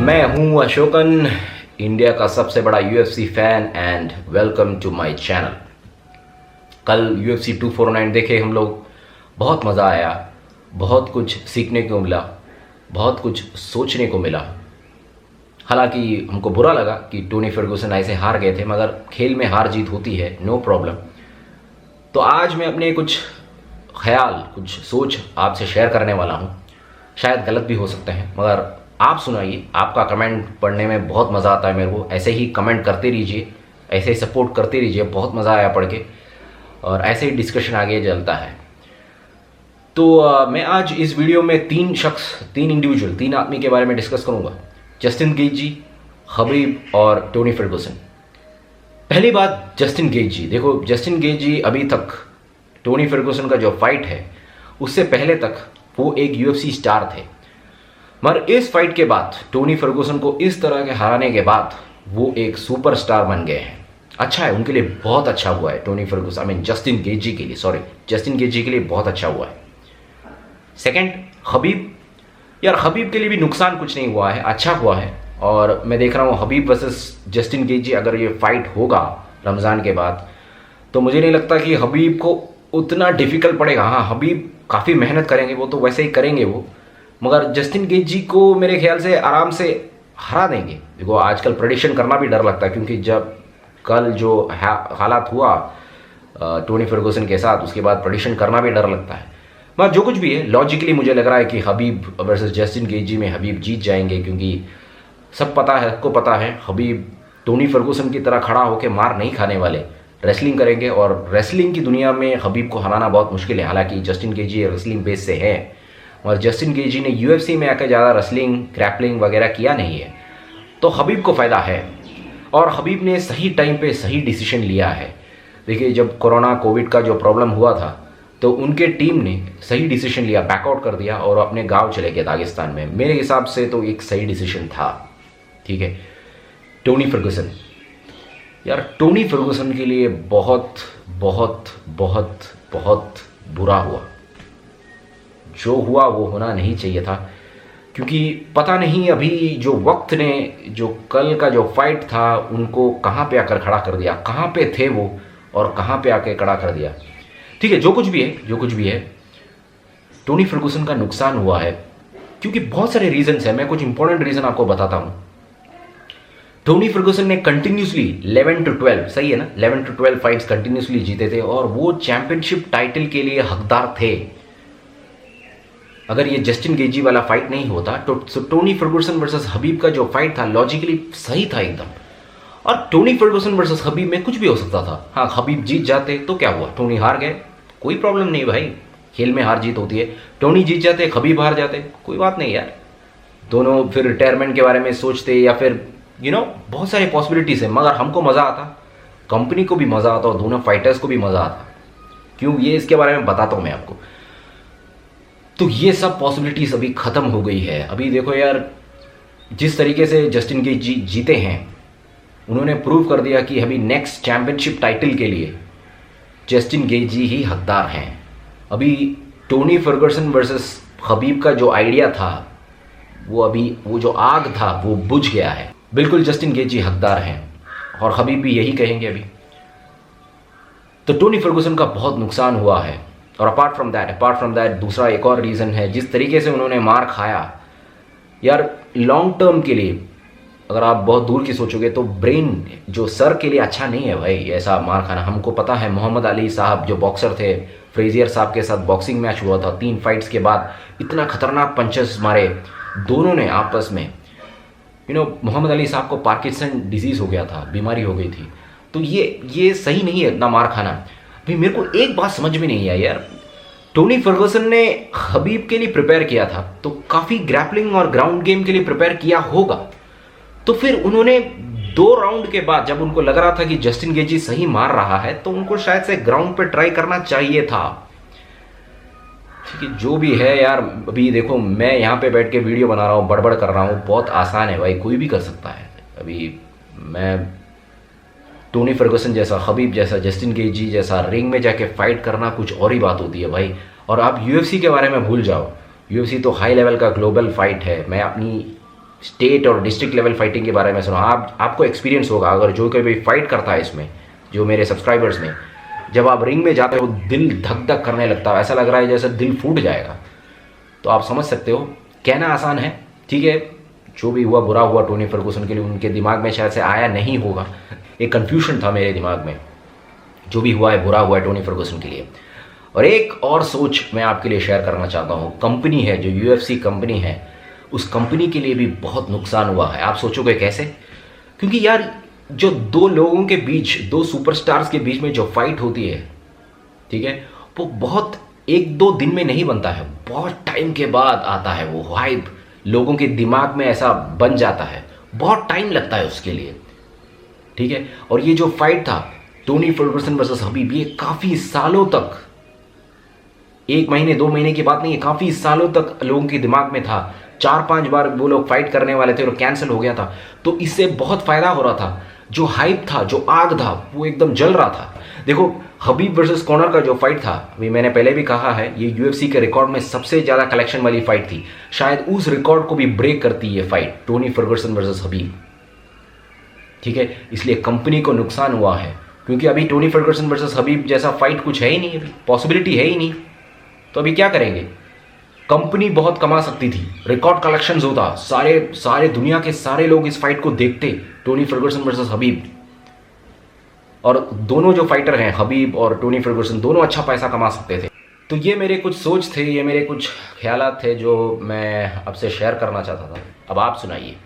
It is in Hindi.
मैं हूं अशोकन, इंडिया का सबसे बड़ा UFC fan and welcome to my channel. कल यूएफसी 249 देखे हम लोग, बहुत मज़ा आया, बहुत कुछ सीखने को मिला, बहुत कुछ सोचने को मिला। हालांकि हमको बुरा लगा कि टोनी फर्गुसन ऐसे हार गए थे, मगर खेल में हार जीत होती है, नो प्रॉब्लम। तो आज मैं अपने कुछ ख्याल, कुछ सोच आपसे शेयर करने वाला हूँ। शायद गलत भी हो सकते हैं, मगर आप सुनाइए। आपका कमेंट पढ़ने में बहुत मज़ा आता है मेरे को। ऐसे ही कमेंट करते रहिए, ऐसे ही सपोर्ट करते रहिए। बहुत मज़ा आया पढ़ के, और ऐसे ही डिस्कशन आगे चलता है। तो मैं आज इस वीडियो में तीन इंडिविजुअल, तीन आदमी के बारे में डिस्कस करूँगा। जस्टिन गेजी, खबीब और टोनी फर्गुसन। पहली बात, जस्टिन गेजी। देखो, जस्टिन गेजी अभी तक टोनी फर्गुसन का जो फाइट है उससे पहले तक वो एक यूएफसी स्टार थे, मगर इस फाइट के बाद, टोनी फर्गुसन को इस तरह के हराने के बाद, वो एक सुपरस्टार बन गए हैं। अच्छा है, उनके लिए बहुत अच्छा हुआ है। Tony Ferguson, I mean Justin Gaethje के लिए, जस्टिन गेजी के लिए बहुत अच्छा हुआ है। Second, Khabib. यार, खबीब के लिए भी नुकसान कुछ नहीं हुआ है, अच्छा हुआ है। और मैं देख रहा हूँ खबीब वर्सेस जस्टिन गेजी, अगर ये फाइट होगा रमज़ान के बाद, तो मुझे नहीं लगता कि खबीब को उतना डिफिकल्ट पड़ेगा। हाँ, खबीब काफ़ी मेहनत करेंगे, वो तो वैसे ही करेंगे वो, मगर जस्टिन गेजी को मेरे ख्याल से आराम से हरा देंगे। देखो, आजकल प्रेडिक्शन करना भी डर लगता है, क्योंकि जब कल जो हालात हुआ टोनी फर्गुसन के साथ, उसके बाद प्रेडिक्शन करना भी डर लगता है। मगर जो कुछ भी है, लॉजिकली मुझे लग रहा है कि खबीब वर्सेस जस्टिन गेजी में खबीब जीत जाएंगे, क्योंकि सबको पता है खबीब टोनी फर्गुसन की तरह खड़ा होकर मार नहीं खाने वाले, रेसलिंग करेंगे। और रेसलिंग की दुनिया में खबीब को हराना बहुत मुश्किल है। हालांकि जस्टिन गेजी रेसलिंग बेस से है, और जस्टिन गेजी ने यूएफसी में आकर ज़्यादा रेसलिंग, ग्रैपलिंग वगैरह किया नहीं है, तो खबीब को फ़ायदा है। और खबीब ने सही टाइम पे सही डिसीजन लिया है। देखिए, जब कोविड का जो प्रॉब्लम हुआ था, तो उनके टीम ने सही डिसीजन लिया, बैकआउट कर दिया और अपने गांव चले गए दागिस्तान में। मेरे हिसाब से तो एक सही डिसीजन था। ठीक है। टोनी फर्गुसन, यार टोनी फर्गुसन के लिए बहुत बहुत बहुत बहुत बुरा हुआ। जो हुआ वो होना नहीं चाहिए था, क्योंकि पता नहीं अभी जो वक्त ने, जो कल का जो फाइट था, उनको कहाँ पे आकर खड़ा कर दिया। कहाँ पे थे वो और कहाँ पे आके खड़ा कर दिया। ठीक है, जो कुछ भी है, टोनी फर्गुसन का नुकसान हुआ है, क्योंकि बहुत सारे रीजंस हैं। मैं कुछ इंपॉर्टेंट रीजन आपको बताता हूँ। टोनी फर्गुसन ने कंटिन्यूसली 11 to 12, सही है ना, 11 to 12 फाइट्स कंटिन्यूसली जीते थे, और वो चैंपियनशिप टाइटल के लिए हकदार थे। अगर ये जस्टिन गेजी वाला फाइट नहीं होता, तो टोनी फर्गुसन वर्सेस हबीब का जो फाइट था, लॉजिकली सही था एकदम। और टोनी फर्गुसन वर्सेस हबीब में कुछ भी हो सकता था। हाँ, हबीब जीत जाते तो क्या हुआ, टोनी हार गए, कोई प्रॉब्लम नहीं भाई, खेल में हार जीत होती है। टोनी जीत जाते, हबीब हार जाते, कोई बात नहीं यार। दोनों फिर रिटायरमेंट के बारे में सोचते, या फिर बहुत सारी पॉसिबिलिटीज है। मगर हमको मज़ा आता, कंपनी को भी मज़ा आता, और दोनों फाइटर्स को भी मज़ा आता। क्यों, ये इसके बारे में बताता हूँ मैं आपको। तो ये सब पॉसिबिलिटीज अभी ख़त्म हो गई है। अभी देखो यार, जिस तरीके से जस्टिन गेजी जीते हैं, उन्होंने प्रूव कर दिया कि अभी नेक्स्ट चैंपियनशिप टाइटल के लिए जस्टिन गेजी ही हकदार हैं। अभी टोनी फर्गुसन वर्सेस खबीब का जो आइडिया था, वो जो आग था वो बुझ गया है। बिल्कुल जस्टिन गेजी हकदार हैं, और खबीब भी यही कहेंगे अभी। तो टोनी फर्गुसन का बहुत नुकसान हुआ है। और अपार्ट फ्रॉम दैट दूसरा एक और रीज़न है, जिस तरीके से उन्होंने मार खाया यार, लॉन्ग टर्म के लिए अगर आप बहुत दूर की सोचोगे, तो ब्रेन, जो सर के लिए अच्छा नहीं है भाई ऐसा मार खाना। हमको पता है, मोहम्मद अली साहब जो बॉक्सर थे, फ्रेजियर साहब के साथ बॉक्सिंग मैच हुआ था, 3 फाइट्स के बाद इतना खतरनाक पंचेस मारे दोनों ने आपस में। मोहम्मद अली साहब को पार्किंसन डिजीज़ हो गया था, बीमारी हो गई थी। तो ये सही नहीं है इतना मार खाना। भाई, मेरे को एक बात समझ में नहीं आई यार, टोनी फर्गुसन ने खबीब के लिए प्रिपेयर किया था, तो काफ़ी ग्रैपलिंग और ग्राउंड गेम के लिए प्रिपेयर किया होगा। तो फिर उन्होंने 2 राउंड के बाद, जब उनको लग रहा था कि जस्टिन गेजी सही मार रहा है, तो उनको शायद से ग्राउंड पे ट्राई करना चाहिए था। ठीक है, जो भी है यार। अभी देखो, मैं यहाँ पे बैठ के वीडियो बना रहा हूँ, बड़बड़ कर रहा हूँ, बहुत आसान है भाई, कोई भी कर सकता है। अभी मैं टोनी फर्गुसन जैसा, खबीब जैसा, जस्टिन गेजी जैसा रिंग में जाके फाइट करना कुछ और ही बात होती है भाई। और आप यूएफसी के बारे में भूल जाओ, यूएफसी तो हाई लेवल का ग्लोबल फाइट है। मैं अपनी स्टेट और डिस्ट्रिक्ट लेवल फाइटिंग के बारे में सुना। आपको एक्सपीरियंस होगा, अगर जो कोई भी फाइट करता है इसमें, जो मेरे सब्सक्राइबर्स में, जब आप रिंग में जाते हो दिल धक धक करने लगता है, ऐसा लग रहा है जैसे दिल फूट जाएगा। तो आप समझ सकते हो, कहना आसान है, ठीक है, जो भी हुआ बुरा हुआ टोनी फर्गुसन के लिए, उनके दिमाग में शायद से आया नहीं होगा, एक कन्फ्यूजन था मेरे दिमाग में। जो भी हुआ है बुरा हुआ है टोनी फर्गुसन के लिए। और एक और सोच मैं आपके लिए शेयर करना चाहता हूँ। कंपनी है जो UFC कंपनी है, उस कंपनी के लिए भी बहुत नुकसान हुआ है। आप सोचोगे कैसे? क्योंकि यार जो दो लोगों के बीच, दो सुपरस्टार्स के बीच में जो फाइट होती है, ठीक है, वो बहुत एक दो दिन में नहीं बनता है, बहुत टाइम के बाद आता है वो हाइप, लोगों के दिमाग में ऐसा बन जाता है, बहुत टाइम लगता है उसके लिए, ठीक है। और ये जो फाइट था टोनी फर्गुसन वर्सेस हबीब, ये काफ़ी सालों तक, 1 महीने 2 महीने की बात नहीं है, काफ़ी सालों तक लोगों के दिमाग में था। 4-5 बार वो लोग फाइट करने वाले थे और कैंसिल हो गया था। तो इससे बहुत फ़ायदा हो रहा था, जो हाइप था, जो आग था, वो एकदम जल रहा था। देखो हबीब वर्सेस कॉनर का जो फाइट था, अभी मैंने पहले भी कहा है, ये UFC के रिकॉर्ड में सबसे ज़्यादा कलेक्शन वाली फाइट थी। शायद उस रिकॉर्ड को भी ब्रेक करती ये फाइट, टोनी फर्गुसन वर्सेस हबीब, ठीक है। इसलिए कंपनी को नुकसान हुआ है, क्योंकि अभी टोनी फर्गुसन वर्सेस हबीब जैसा फाइट कुछ है ही नहीं, अभी पॉसिबिलिटी है ही नहीं। तो अभी क्या करेंगे? कंपनी बहुत कमा सकती थी, रिकॉर्ड कलेक्शंस होता, सारे दुनिया के सारे लोग इस फाइट को देखते, टोनी फर्गुसन वर्सेस हबीब। और दोनों जो फाइटर हैं, हबीब और टोनी फर्गुसन, दोनों अच्छा पैसा कमा सकते थे। तो ये मेरे कुछ सोच थे, ये मेरे कुछ ख्यालात थे जो मैं आपसे शेयर करना चाहता था। अब आप सुनाइए।